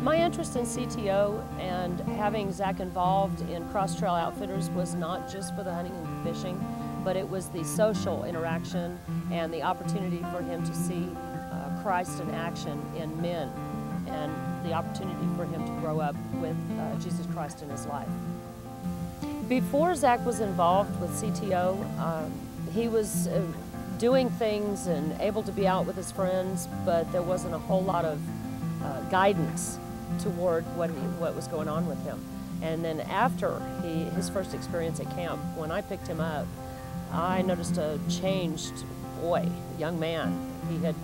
My interest in CTO and having Zach involved in Cross Trail Outfitters was not just for the hunting and fishing, but it was the social interaction and the opportunity for him to see Christ in action in men, and the opportunity for him to grow up with Jesus Christ in his life. Before Zach was involved with CTO, he was doing things and able to be out with his friends, but there wasn't a whole lot of guidance toward what was going on with him. And then after his first experience at camp, when I picked him up, I noticed a changed boy, a young man. He had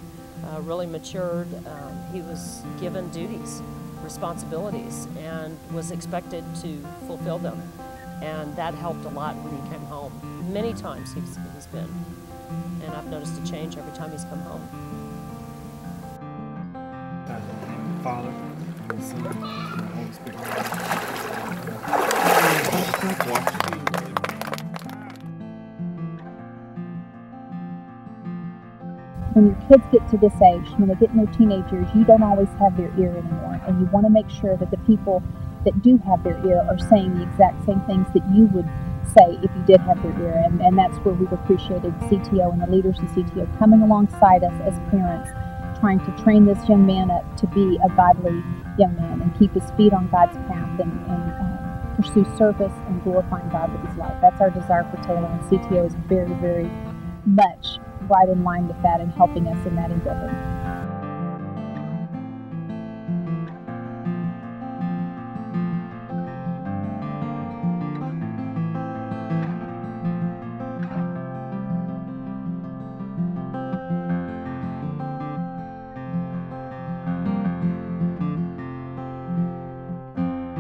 really matured. He was given duties, responsibilities, and was expected to fulfill them. And that helped a lot when he came home. Many times he's been, and I've noticed a change every time he's come home. Father, and the Son, and the Holy Spirit. When your kids get to this age, when they get in their teenagers, you don't always have their ear anymore, and you want to make sure that the people that do have their ear are saying the exact same things that you would say if you did have their ear. And that's where we've appreciated CTO and the leaders in CTO coming alongside us as parents, trying to train this young man up to be a godly young man and keep his feet on God's path and pursue service and glorifying God with his life. That's our desire for Taylor, and CTO is very, very much right in line with that and helping us in that endeavor.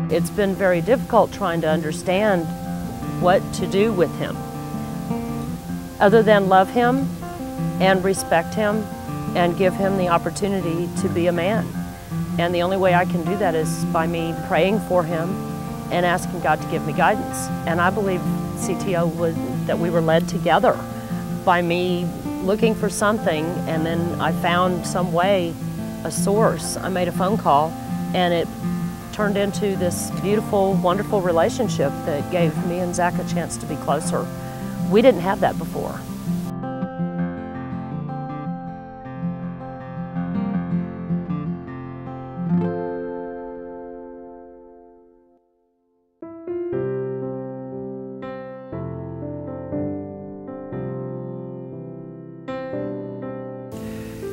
It's been very difficult trying to understand what to do with him, other than love him and respect him and give him the opportunity to be a man. And the only way I can do that is by me praying for him and asking God to give me guidance. And I believe CTO that we were led together by me looking for something, and then I found some way, a source. I made a phone call, and it turned into this beautiful, wonderful relationship that gave me and Zach a chance to be closer. We didn't have that before.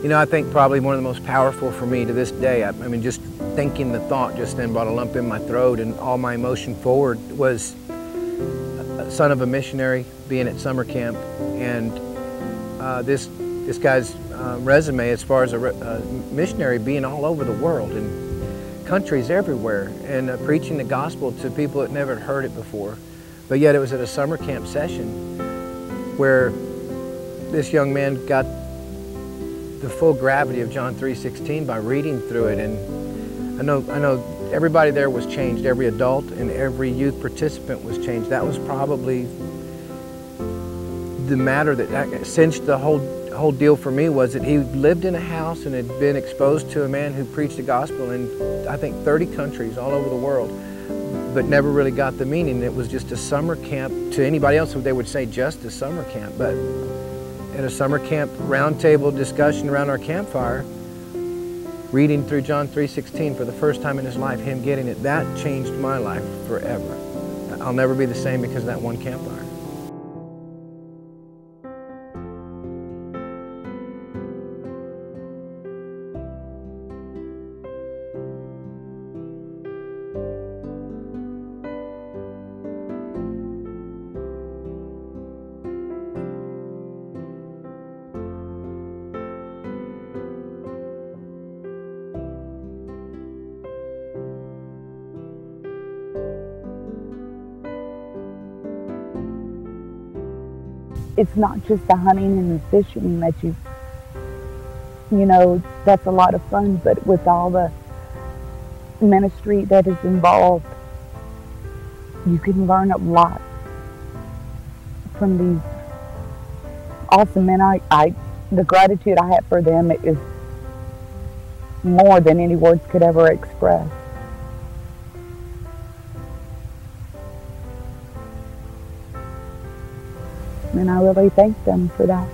You know, I think probably one of the most powerful for me to this day, I mean, just thinking the thought just then brought a lump in my throat, and all my emotion forward was a son of a missionary being at summer camp, and this guy's resume as far as a missionary being all over the world and countries everywhere, and preaching the gospel to people that never heard it before. But yet it was at a summer camp session where this young man got the full gravity of John 3:16 by reading through it. And I know everybody there was changed. Every adult and every youth participant was changed. That was probably the matter that cinched the whole deal for me, was that he lived in a house and had been exposed to a man who preached the gospel in, I think, 30 countries all over the world, but never really got the meaning. It was just a summer camp. To anybody else, they would say just a summer camp, but at a summer camp roundtable discussion around our campfire, reading through John 3:16 for the first time in his life, him getting it, that changed my life forever. I'll never be the same because of that one campfire. It's not just the hunting and the fishing that you know, that's a lot of fun, but with all the ministry that is involved, you can learn a lot from these awesome men. The gratitude I have for them is more than any words could ever express. And I really thank them for that.